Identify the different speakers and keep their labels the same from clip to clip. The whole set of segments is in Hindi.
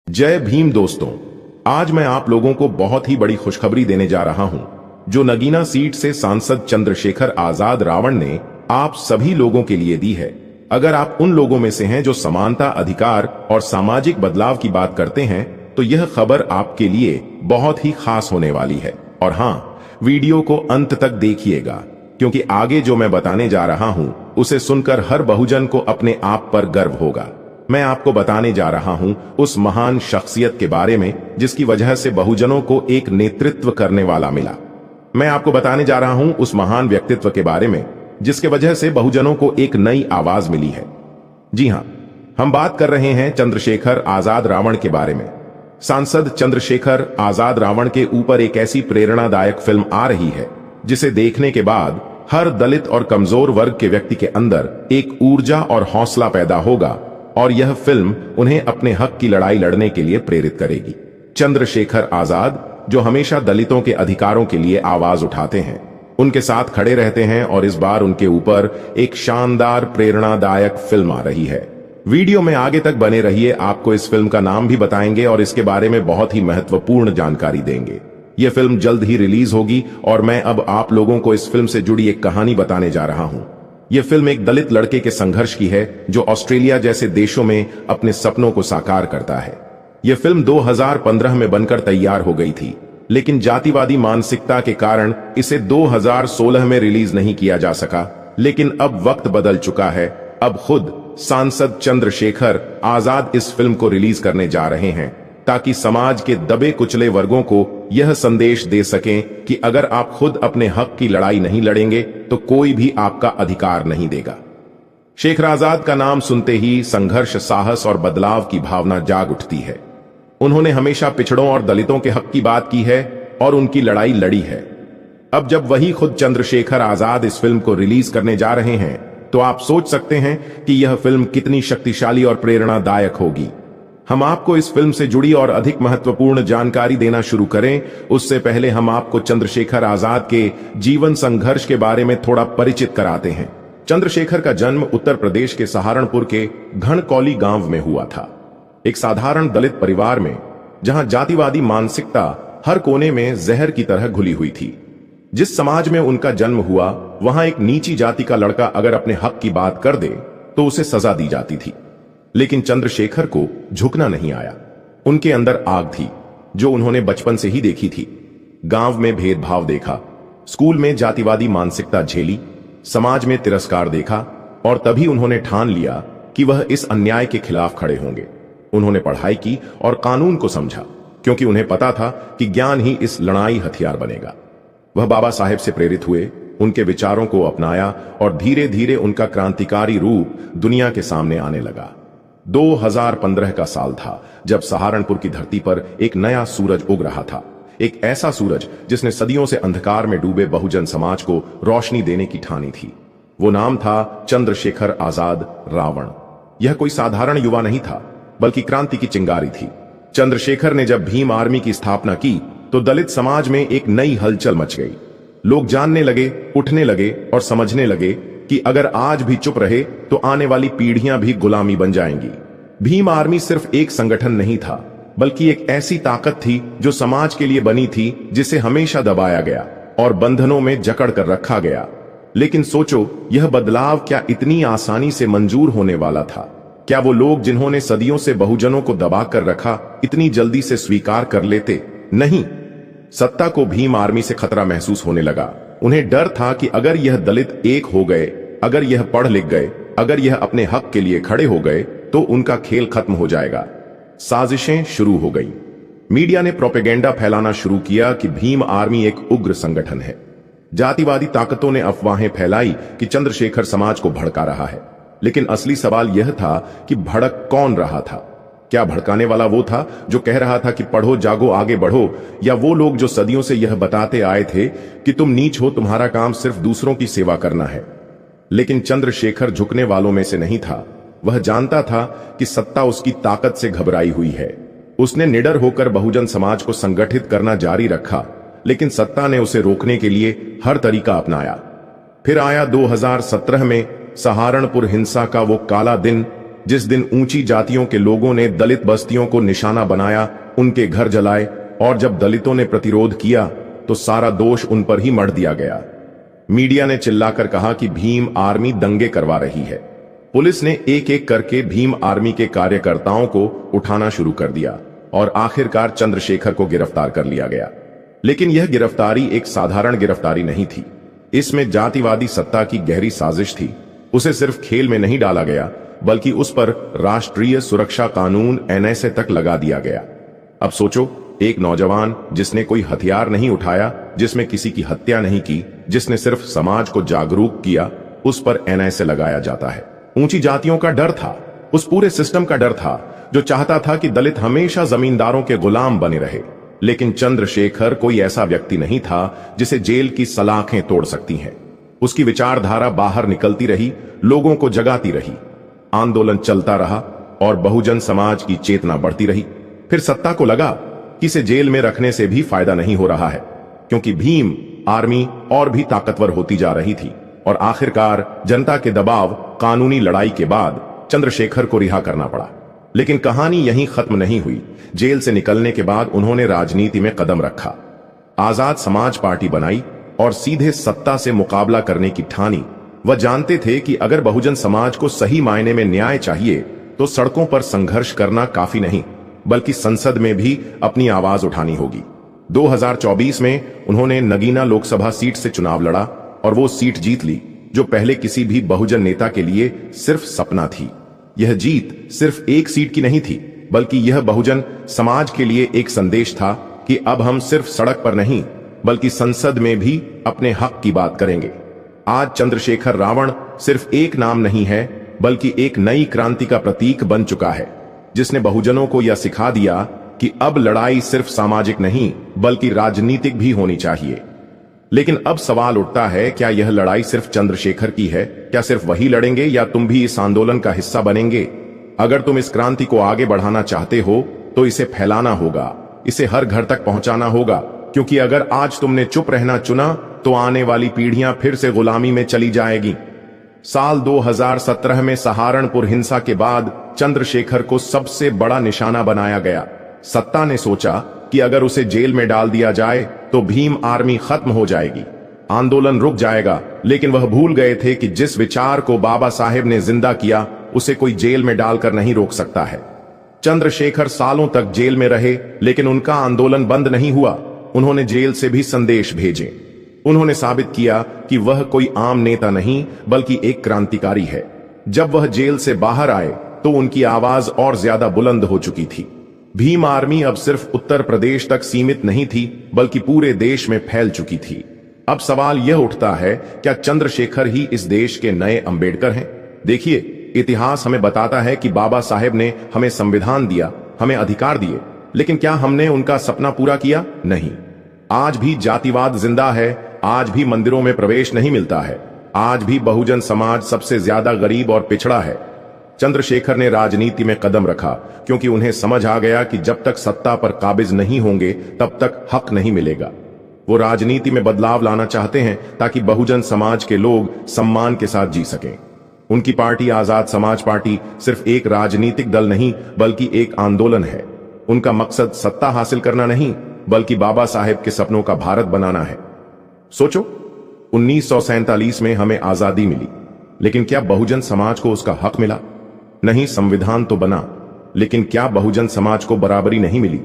Speaker 1: जय भीम दोस्तों, आज मैं आप लोगों को बहुत ही बड़ी खुशखबरी देने जा रहा हूं, जो नगीना सीट से सांसद चंद्रशेखर आजाद रावण ने आप सभी लोगों के लिए दी है। अगर आप उन लोगों में से हैं जो समानता, अधिकार और सामाजिक बदलाव की बात करते हैं, तो यह खबर आपके लिए बहुत ही खास होने वाली है। और हाँ, वीडियो को अंत तक देखिएगा, क्योंकि आगे जो मैं बताने जा रहा हूं उसे सुनकर हर बहुजन को अपने आप पर गर्व होगा। मैं आपको बताने जा रहा हूं उस महान शख्सियत के बारे में जिसकी वजह से बहुजनों को एक नेतृत्व करने वाला मिला। मैं आपको बताने जा रहा हूं उस महान व्यक्तित्व के बारे में जिसके वजह से बहुजनों को एक नई आवाज मिली है। जी हां, हम बात कर रहे हैं चंद्रशेखर आजाद रावण के बारे में। सांसद चंद्रशेखर आजाद रावण के ऊपर एक ऐसी प्रेरणादायक फिल्म आ रही है जिसे देखने के बाद हर दलित और कमजोर वर्ग के व्यक्ति के अंदर एक ऊर्जा और हौसला पैदा होगा, और यह फिल्म उन्हें अपने हक की लड़ाई लड़ने के लिए प्रेरित करेगी। चंद्रशेखर आजाद, जो हमेशा दलितों के अधिकारों के लिए आवाज उठाते हैं, उनके साथ खड़े रहते हैं, और इस बार उनके ऊपर एक शानदार प्रेरणादायक फिल्म आ रही है। वीडियो में आगे तक बने रहिए, आपको इस फिल्म का नाम भी बताएंगे और इसके बारे में बहुत ही महत्वपूर्ण जानकारी देंगे। यह फिल्म जल्द ही रिलीज होगी और मैं अब आप लोगों को इस फिल्म से जुड़ी एक कहानी बताने जा रहा हूं। यह फिल्म एक दलित लड़के के संघर्ष की है जो ऑस्ट्रेलिया जैसे देशों में अपने सपनों को साकार करता है। यह फिल्म 2015 में बनकर तैयार हो गई थी, लेकिन जातिवादी मानसिकता के कारण इसे 2016 में रिलीज नहीं किया जा सका। लेकिन अब वक्त बदल चुका है। अब खुद सांसद चंद्रशेखर आजाद इस फिल्म को रिलीज करने जा रहे हैं, ताकि समाज के दबे कुचले वर्गों को यह संदेश दे सकें कि अगर आप खुद अपने हक की लड़ाई नहीं लड़ेंगे तो कोई भी आपका अधिकार नहीं देगा। शेखर आजाद का नाम सुनते ही संघर्ष, साहस और बदलाव की भावना जाग उठती है। उन्होंने हमेशा पिछड़ों और दलितों के हक की बात की है और उनकी लड़ाई लड़ी है। अब जब वही खुद चंद्रशेखर आजाद इस फिल्म को रिलीज करने जा रहे हैं, तो आप सोच सकते हैं कि यह फिल्म कितनी शक्तिशाली और प्रेरणादायक होगी। हम आपको इस फिल्म से जुड़ी और अधिक महत्वपूर्ण जानकारी देना शुरू करें, उससे पहले हम आपको चंद्रशेखर आजाद के जीवन संघर्ष के बारे में थोड़ा परिचित कराते हैं। चंद्रशेखर का जन्म उत्तर प्रदेश के सहारनपुर के घनकौली गांव में हुआ था, एक साधारण दलित परिवार में, जहां जातिवादी मानसिकता हर कोने में जहर की तरह घुली हुई थी। जिस समाज में उनका जन्म हुआ, वहां एक नीची जाति का लड़का अगर अपने हक की बात कर दे तो उसे सजा दी जाती थी। लेकिन चंद्रशेखर को झुकना नहीं आया। उनके अंदर आग थी जो उन्होंने बचपन से ही देखी थी। गांव में भेदभाव देखा, स्कूल में जातिवादी मानसिकता झेली, समाज में तिरस्कार देखा, और तभी उन्होंने ठान लिया कि वह इस अन्याय के खिलाफ खड़े होंगे। उन्होंने पढ़ाई की और कानून को समझा, क्योंकि उन्हें पता था कि ज्ञान ही इस लड़ाई हथियार बनेगा। वह बाबा साहेब से प्रेरित हुए, उनके विचारों को अपनाया और धीरे धीरे उनका क्रांतिकारी रूप दुनिया के सामने आने लगा। 2015 का साल था जब सहारनपुर की धरती पर एक नया सूरज उग रहा था, एक ऐसा सूरज जिसने सदियों से अंधकार में डूबे बहुजन समाज को रोशनी देने की ठानी थी। वो नाम था चंद्रशेखर आजाद रावण। यह कोई साधारण युवा नहीं था, बल्कि क्रांति की चिंगारी थी। चंद्रशेखर ने जब भीम आर्मी की स्थापना की तो दलित समाज में एक नई हलचल मच गई। लोग जानने लगे, उठने लगे और समझने लगे कि अगर आज भी चुप रहे तो आने वाली पीढ़ियां भी गुलामी बन जाएंगी। भीम आर्मी सिर्फ एक संगठन नहीं था, बल्कि एक ऐसी ताकत थी जो समाज के लिए बनी थी, जिसे हमेशा दबाया गया और बंधनों में जकड़ कर रखा गया। लेकिन सोचो, यह बदलाव क्या इतनी आसानी से मंजूर होने वाला था? क्या वो लोग जिन्होंने सदियों से बहुजनों को दबा कर रखा इतनी जल्दी से स्वीकार कर लेते? नहीं। सत्ता को भीम आर्मी से खतरा महसूस होने लगा। उन्हें डर था कि अगर यह दलित एक हो गए, अगर यह पढ़ लिख गए, अगर यह अपने हक के लिए खड़े हो गए, तो उनका खेल खत्म हो जाएगा। साजिशें शुरू हो गई। मीडिया ने प्रोपेगेंडा फैलाना शुरू किया कि भीम आर्मी एक उग्र संगठन है। जातिवादी ताकतों ने अफवाहें फैलाई कि चंद्रशेखर समाज को भड़का रहा है। लेकिन असली सवाल यह था कि भड़क कौन रहा था? क्या भड़काने वाला वो था जो कह रहा था कि पढ़ो, जागो, आगे बढ़ो, या वो लोग जो सदियों से यह बताते आए थे कि तुम नीच हो, तुम्हारा काम सिर्फ दूसरों की सेवा करना है? लेकिन चंद्रशेखर झुकने वालों में से नहीं था। वह जानता था कि सत्ता उसकी ताकत से घबराई हुई है। उसने निडर होकर बहुजन समाज को संगठित करना जारी रखा, लेकिन सत्ता ने उसे रोकने के लिए हर तरीका अपनाया। फिर आया 2017 में सहारनपुर हिंसा का वो काला दिन, जिस दिन ऊंची जातियों के लोगों ने दलित बस्तियों को निशाना बनाया, उनके घर जलाए, और जब दलितों ने प्रतिरोध किया तो सारा दोष उन पर ही मढ़ दिया गया। मीडिया ने चिल्लाकर कहा कि भीम आर्मी दंगे करवा रही है। पुलिस ने एक एक करके भीम आर्मी के कार्यकर्ताओं को उठाना शुरू कर दिया और आखिरकार चंद्रशेखर को गिरफ्तार कर लिया गया। लेकिन यह गिरफ्तारी एक साधारण गिरफ्तारी नहीं थी। इसमें जातिवादी सत्ता की गहरी साजिश थी। उसे सिर्फ खेल में नहीं डाला गया, बल्कि उस पर राष्ट्रीय सुरक्षा कानून NSA तक लगा दिया गया। अब सोचो, एक नौजवान जिसने कोई हथियार नहीं उठाया, जिसमें किसी की हत्या नहीं की, जिसने सिर्फ समाज को जागरूक किया, उस पर NSA लगाया जाता है। ऊंची जातियों का डर था, उस पूरे सिस्टम का डर था जो चाहता था कि दलित हमेशा जमींदारों के गुलाम बने रहे। लेकिन चंद्रशेखर कोई ऐसा व्यक्ति नहीं था जिसे जेल की सलाखें तोड़ सकती हैं। उसकी विचारधारा बाहर निकलती रही, लोगों को जगाती रही, आंदोलन चलता रहा और बहुजन समाज की चेतना बढ़ती रही। फिर सत्ता को लगा कि इसे जेल में रखने से भी फायदा नहीं हो रहा है, क्योंकि भीम आर्मी और भी ताकतवर होती जा रही थी और आखिरकार जनता के दबाव, कानूनी लड़ाई के बाद चंद्रशेखर को रिहा करना पड़ा। लेकिन कहानी यहीं खत्म नहीं हुई। जेल से निकलने के बाद उन्होंने राजनीति में कदम रखा, आजाद समाज पार्टी बनाई और सीधे सत्ता से मुकाबला करने की ठानी। वह जानते थे कि अगर बहुजन समाज को सही मायने में न्याय चाहिए तो सड़कों पर संघर्ष करना काफी नहीं, बल्कि संसद में भी अपनी आवाज उठानी होगी। 2024 में उन्होंने नगीना लोकसभा सीट से चुनाव लड़ा और वो सीट जीत ली, जो पहले किसी भी बहुजन नेता के लिए सिर्फ सपना थी। यह जीत सिर्फ एक सीट की नहीं थी, बल्कि यह बहुजन समाज के लिए एक संदेश था कि अब हम सिर्फ सड़क पर नहीं, बल्कि संसद में भी अपने हक की बात करेंगे। आज चंद्रशेखर रावण सिर्फ एक नाम नहीं है, बल्कि एक नई क्रांति का प्रतीक बन चुका है, जिसने बहुजनों को यह सिखा दिया कि अब लड़ाई सिर्फ सामाजिक नहीं, बल्कि राजनीतिक भी होनी चाहिए। लेकिन अब सवाल उठता है, क्या यह लड़ाई सिर्फ चंद्रशेखर की है? क्या सिर्फ वही लड़ेंगे या तुम भी इस आंदोलन का हिस्सा बनेंगे? अगर तुम इस क्रांति को आगे बढ़ाना चाहते हो तो इसे फैलाना होगा, इसे हर घर तक पहुंचाना होगा, क्योंकि अगर आज तुमने चुप रहना चुना तो आने वाली पीढ़ियां फिर से गुलामी में चली जाएगी। साल 2017 में सहारनपुर हिंसा के बाद चंद्रशेखर को सबसे बड़ा निशाना बनाया गया। सत्ता ने सोचा कि अगर उसे जेल में डाल दिया जाए तो भीम आर्मी खत्म हो जाएगी, आंदोलन रुक जाएगा। लेकिन वह भूल गए थे कि जिस विचार को बाबा साहेब ने जिंदा किया, उसे कोई जेल में डालकर नहीं रोक सकता है। चंद्रशेखर सालों तक जेल में रहे, लेकिन उनका आंदोलन बंद नहीं हुआ। उन्होंने जेल से भी संदेश भेजे। उन्होंने साबित किया कि वह कोई आम नेता नहीं, बल्कि एक क्रांतिकारी है। जब वह जेल से बाहर आए तो उनकी आवाज और ज्यादा बुलंद हो चुकी थी। भीम आर्मी अब सिर्फ उत्तर प्रदेश तक सीमित नहीं थी, बल्कि पूरे देश में फैल चुकी थी। अब सवाल यह उठता है, क्या चंद्रशेखर ही इस देश के नए अंबेडकर हैं? देखिए, इतिहास हमें बताता है कि बाबा साहेब ने हमें संविधान दिया, हमें अधिकार दिए, लेकिन क्या हमने उनका सपना पूरा किया? नहीं। आज भी जातिवाद जिंदा है, आज भी मंदिरों में प्रवेश नहीं मिलता है, आज भी बहुजन समाज सबसे ज्यादा गरीब और पिछड़ा है। चंद्रशेखर ने राजनीति में कदम रखा क्योंकि उन्हें समझ आ गया कि जब तक सत्ता पर काबिज नहीं होंगे तब तक हक नहीं मिलेगा। वो राजनीति में बदलाव लाना चाहते हैं ताकि बहुजन समाज के लोग सम्मान के साथ जी सकें। उनकी पार्टी आजाद समाज पार्टी सिर्फ एक राजनीतिक दल नहीं, बल्कि एक आंदोलन है। उनका मकसद सत्ता हासिल करना नहीं, बल्कि बाबा साहेब के सपनों का भारत बनाना है। सोचो, 1947 में हमें आजादी मिली, लेकिन क्या बहुजन समाज को उसका हक मिला? नहीं। संविधान तो बना, लेकिन क्या बहुजन समाज को बराबरी नहीं मिली?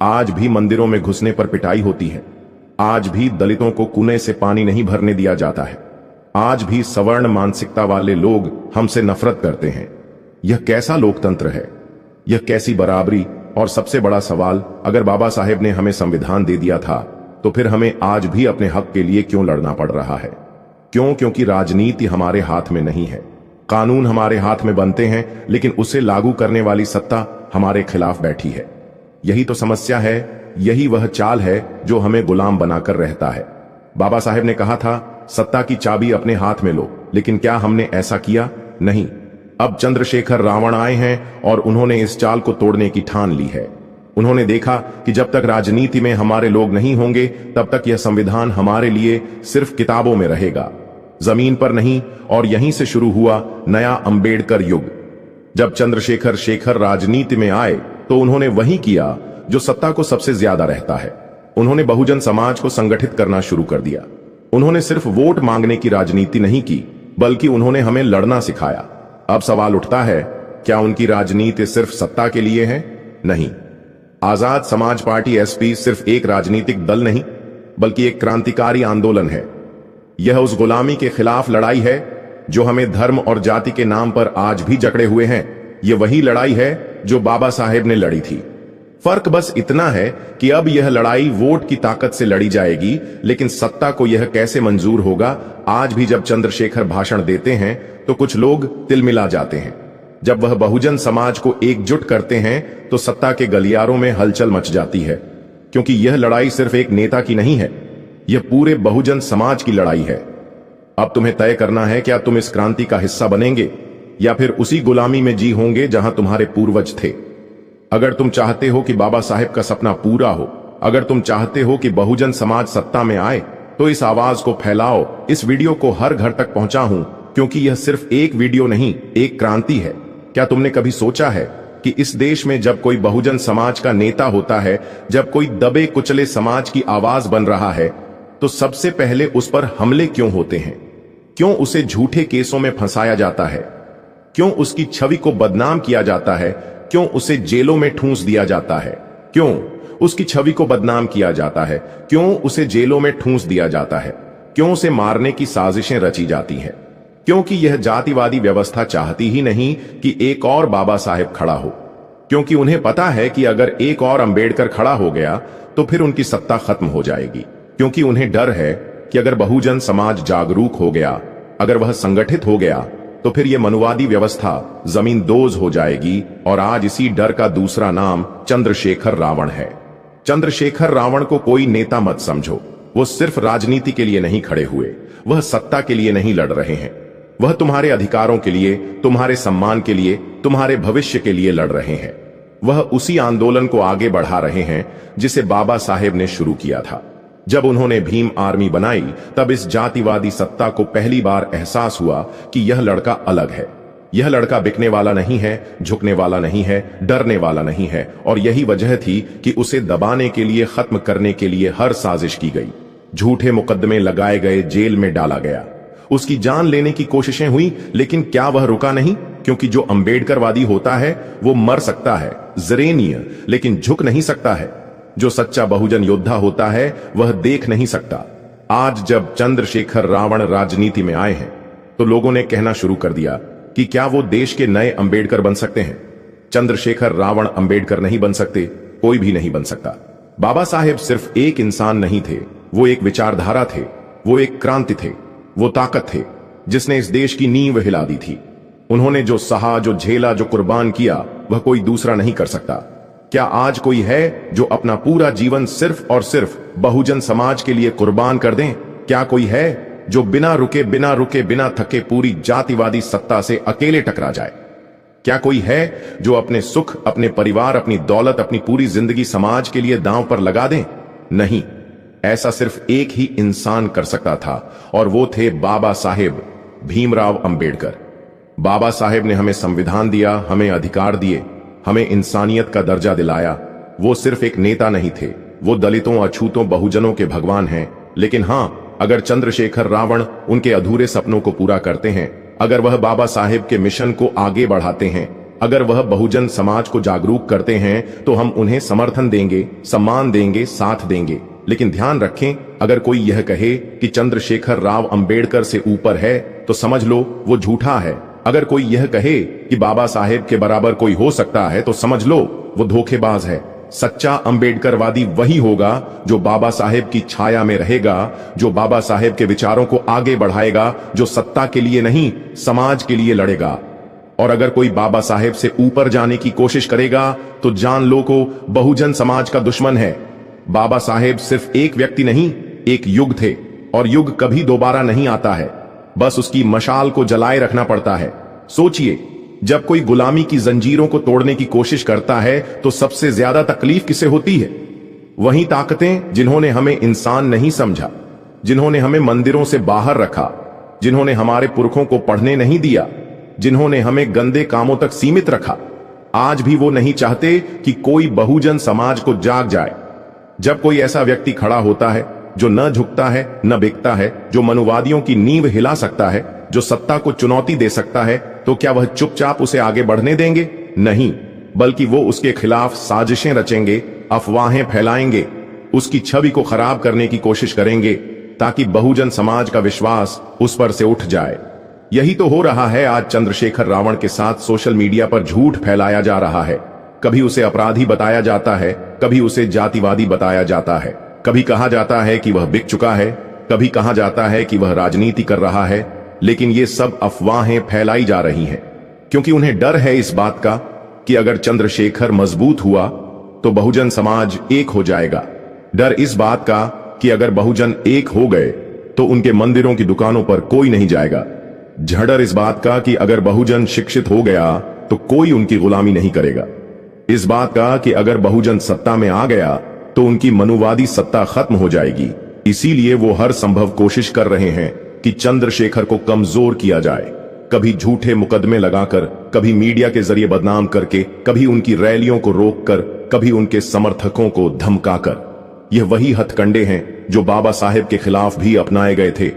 Speaker 1: आज भी मंदिरों में घुसने पर पिटाई होती है, आज भी दलितों को कुएं से पानी नहीं भरने दिया जाता है, आज भी सवर्ण मानसिकता वाले लोग हमसे नफरत करते हैं। यह कैसा लोकतंत्र है? यह कैसी बराबरी? और सबसे बड़ा सवाल, अगर बाबा साहेब ने हमें संविधान दे दिया था तो फिर हमें आज भी अपने हक के लिए क्यों लड़ना पड़ रहा है? क्यों? क्योंकि राजनीति हमारे हाथ में नहीं है। कानून हमारे हाथ में बनते हैं, लेकिन उसे लागू करने वाली सत्ता हमारे खिलाफ बैठी है। यही तो समस्या है, यही वह चाल है जो हमें गुलाम बनाकर रहता है। बाबा साहेब ने कहा था, सत्ता की चाबी अपने हाथ में लो, लेकिन क्या हमने ऐसा किया? नहीं। अब चंद्रशेखर रावण आए हैं और उन्होंने इस चाल को तोड़ने की ठान ली है। उन्होंने देखा कि जब तक राजनीति में हमारे लोग नहीं होंगे, तब तक यह संविधान हमारे लिए सिर्फ किताबों में रहेगा, जमीन पर नहीं। और यहीं से शुरू हुआ नया अंबेडकर युग, जब चंद्रशेखर शेखर राजनीति में आए तो उन्होंने वही किया जो सत्ता को सबसे ज्यादा रहता है। उन्होंने बहुजन समाज को संगठित करना शुरू कर दिया। उन्होंने सिर्फ वोट मांगने की राजनीति नहीं की, बल्कि उन्होंने हमें लड़ना सिखाया। अब सवाल उठता है, क्या उनकी राजनीति सिर्फ सत्ता के लिए है? नहीं। आजाद समाज पार्टी एसपी सिर्फ एक राजनीतिक दल नहीं, बल्कि एक क्रांतिकारी आंदोलन है। यह उस गुलामी के खिलाफ लड़ाई है जो हमें धर्म और जाति के नाम पर आज भी जकड़े हुए हैं। यह वही लड़ाई है जो बाबा साहेब ने लड़ी थी। फर्क बस इतना है कि अब यह लड़ाई वोट की ताकत से लड़ी जाएगी, लेकिन सत्ता को यह कैसे मंजूर होगा? आज भी जब चंद्रशेखर भाषण देते हैं तो कुछ लोग तिलमिला जाते हैं। जब वह बहुजन समाज को एकजुट करते हैं तो सत्ता के गलियारों में हलचल मच जाती है, क्योंकि यह लड़ाई सिर्फ एक नेता की नहीं है, यह पूरे बहुजन समाज की लड़ाई है। अब तुम्हें तय करना है, क्या तुम इस क्रांति का हिस्सा बनेंगे या फिर उसी गुलामी में जी होंगे जहां तुम्हारे पूर्वज थे। अगर तुम चाहते हो कि बाबा साहेब का सपना पूरा हो, अगर तुम चाहते हो कि बहुजन समाज सत्ता में आए, तो इस आवाज को फैलाओ, इस वीडियो को हर घर तक पहुंचाऊं, क्योंकि यह सिर्फ एक वीडियो नहीं, एक क्रांति है। क्या तुमने कभी सोचा है कि इस देश में जब कोई बहुजन समाज का नेता होता है, जब कोई दबे कुचले समाज की आवाज बन रहा है, तो सबसे पहले उस पर हमले क्यों होते हैं? क्यों उसे झूठे केसों में फंसाया जाता है? क्यों उसकी छवि को बदनाम किया जाता है? क्यों उसे जेलों में ठूंस दिया जाता है? क्यों उसकी छवि को बदनाम किया जाता है? क्यों उसे जेलों में ठूंस दिया जाता है? क्यों उसे मारने की साजिशें रची जाती हैं? क्योंकि यह जातिवादी व्यवस्था चाहती ही नहीं कि एक और बाबा साहेब खड़ा हो, क्योंकि उन्हें पता है कि अगर एक और अंबेडकर खड़ा हो गया तो फिर उनकी सत्ता खत्म हो जाएगी। क्योंकि उन्हें डर है कि अगर बहुजन समाज जागरूक हो गया, अगर वह संगठित हो गया, तो फिर यह मनुवादी व्यवस्था जमींदोज हो जाएगी। और आज इसी डर का दूसरा नाम चंद्रशेखर रावण है। चंद्रशेखर रावण को कोई नेता मत समझो। वो सिर्फ राजनीति के लिए नहीं खड़े हुए, वह सत्ता के लिए नहीं लड़ रहे हैं, वह तुम्हारे अधिकारों के लिए, तुम्हारे सम्मान के लिए, तुम्हारे भविष्य के लिए लड़ रहे हैं। वह उसी आंदोलन को आगे बढ़ा रहे हैं जिसे बाबा साहेब ने शुरू किया था। जब उन्होंने भीम आर्मी बनाई, तब इस जातिवादी सत्ता को पहली बार एहसास हुआ कि यह लड़का अलग है। यह लड़का बिकने वाला नहीं है, झुकने वाला नहीं है, डरने वाला नहीं है। और यही वजह थी कि उसे दबाने के लिए, खत्म करने के लिए हर साजिश की गई, झूठे मुकदमे लगाए गए, जेल में डाला गया, उसकी जान लेने की कोशिशें हुई। लेकिन क्या वह रुका नहीं? क्योंकि जो अंबेडकरवादी होता है वो मर सकता है, जरेनिय, लेकिन झुक नहीं सकता है। जो सच्चा बहुजन योद्धा होता है वह देख नहीं सकता। आज जब चंद्रशेखर रावण राजनीति में आए हैं तो लोगों ने कहना शुरू कर दिया कि क्या वो देश के नए अंबेडकर बन सकते हैं? चंद्रशेखर रावण अंबेडकर नहीं बन सकते, कोई भी नहीं बन सकता। बाबा साहेब सिर्फ एक इंसान नहीं थे, वो एक विचारधारा थे, वो एक क्रांति थे, वो ताकत थे जिसने इस देश की नींव हिला दी थी। उन्होंने जो सहा, जो झेला, जो कुर्बान किया, वह कोई दूसरा नहीं कर सकता। क्या आज कोई है जो अपना पूरा जीवन सिर्फ और सिर्फ बहुजन समाज के लिए कुर्बान कर दें? क्या कोई है जो बिना रुके, बिना थके पूरी जातिवादी सत्ता से अकेले टकरा जाए? क्या कोई है जो अपने सुख, अपने परिवार, अपनी दौलत, अपनी पूरी जिंदगी समाज के लिए दांव पर लगा दें? नहीं, ऐसा सिर्फ एक ही इंसान कर सकता था, और वो थे बाबा साहेब भीमराव अंबेडकर। बाबा साहेब ने हमें संविधान दिया, हमें अधिकार दिए, हमें इंसानियत का दर्जा दिलाया। वो सिर्फ एक नेता नहीं थे, वो दलितों, अछूतों, बहुजनों के भगवान हैं। लेकिन हां, अगर चंद्रशेखर रावण उनके अधूरे सपनों को पूरा करते हैं, अगर वह बाबा साहेब के मिशन को आगे बढ़ाते हैं, अगर वह बहुजन समाज को जागरूक करते हैं, तो हम उन्हें समर्थन देंगे, सम्मान देंगे, साथ देंगे। लेकिन ध्यान रखें, अगर कोई यह कहे कि चंद्रशेखर राव अंबेडकर से ऊपर है, तो समझ लो वो झूठा है। अगर कोई यह कहे कि बाबा साहेब के बराबर कोई हो सकता है, तो समझ लो वो धोखेबाज है। सच्चा अंबेडकरवादी वही होगा जो बाबा साहेब की छाया में रहेगा, जो बाबा साहेब के विचारों को आगे बढ़ाएगा, जो सत्ता के लिए नहीं, समाज के लिए लड़ेगा। और अगर कोई बाबा साहेब से ऊपर जाने की कोशिश करेगा, तो जान लो को बहुजन समाज का दुश्मन है। बाबा साहेब सिर्फ एक व्यक्ति नहीं, एक युग थे, और युग कभी दोबारा नहीं आता है, बस उसकी मशाल को जलाए रखना पड़ता है। सोचिए, जब कोई गुलामी की जंजीरों को तोड़ने की कोशिश करता है तो सबसे ज्यादा तकलीफ किसे होती है? वही ताकतें जिन्होंने हमें इंसान नहीं समझा, जिन्होंने हमें मंदिरों से बाहर रखा, जिन्होंने हमारे पुरखों को पढ़ने नहीं दिया, जिन्होंने हमें गंदे कामों तक सीमित रखा, आज भी वो नहीं चाहते कि कोई बहुजन समाज को जाग जाए। जब कोई ऐसा व्यक्ति खड़ा होता है जो न झुकता है न बिकता है, जो मनुवादियों की नींव हिला सकता है, जो सत्ता को चुनौती दे सकता है, तो क्या वह चुपचाप उसे आगे बढ़ने देंगे? नहीं, बल्कि वो उसके खिलाफ साजिशें रचेंगे, अफवाहें फैलाएंगे, उसकी छवि को खराब करने की कोशिश करेंगे, ताकि बहुजन समाज का विश्वास उस पर से उठ जाए। यही तो हो रहा है आज चंद्रशेखर रावण के साथ। सोशल मीडिया पर झूठ फैलाया जा रहा है। कभी उसे अपराधी बताया जाता है, कभी उसे जातिवादी बताया जाता है, कभी कहा जाता है कि वह बिक चुका है, कभी कहा जाता है कि वह राजनीति कर रहा है। लेकिन ये सब अफवाहें फैलाई जा रही हैं, क्योंकि उन्हें डर है इस बात का कि अगर चंद्रशेखर मजबूत हुआ तो बहुजन समाज एक हो जाएगा। डर इस बात का कि अगर बहुजन एक हो गए तो उनके मंदिरों की दुकानों पर कोई नहीं जाएगा। झड़र इस बात का कि अगर बहुजन शिक्षित हो गया तो कोई उनकी गुलामी नहीं करेगा। इस बात का कि अगर बहुजन सत्ता में आ गया तो उनकी मनुवादी सत्ता खत्म हो जाएगी। इसीलिए वो हर संभव कोशिश कर रहे हैं कि चंद्रशेखर को कमजोर किया जाए, कभी झूठे मुकदमे लगाकर, कभी मीडिया के जरिए बदनाम करके, कभी उनकी रैलियों को रोककर, कभी उनके समर्थकों को धमकाकर। यह वही हथकंडे हैं जो बाबा साहेब के खिलाफ भी अपनाए गए थे।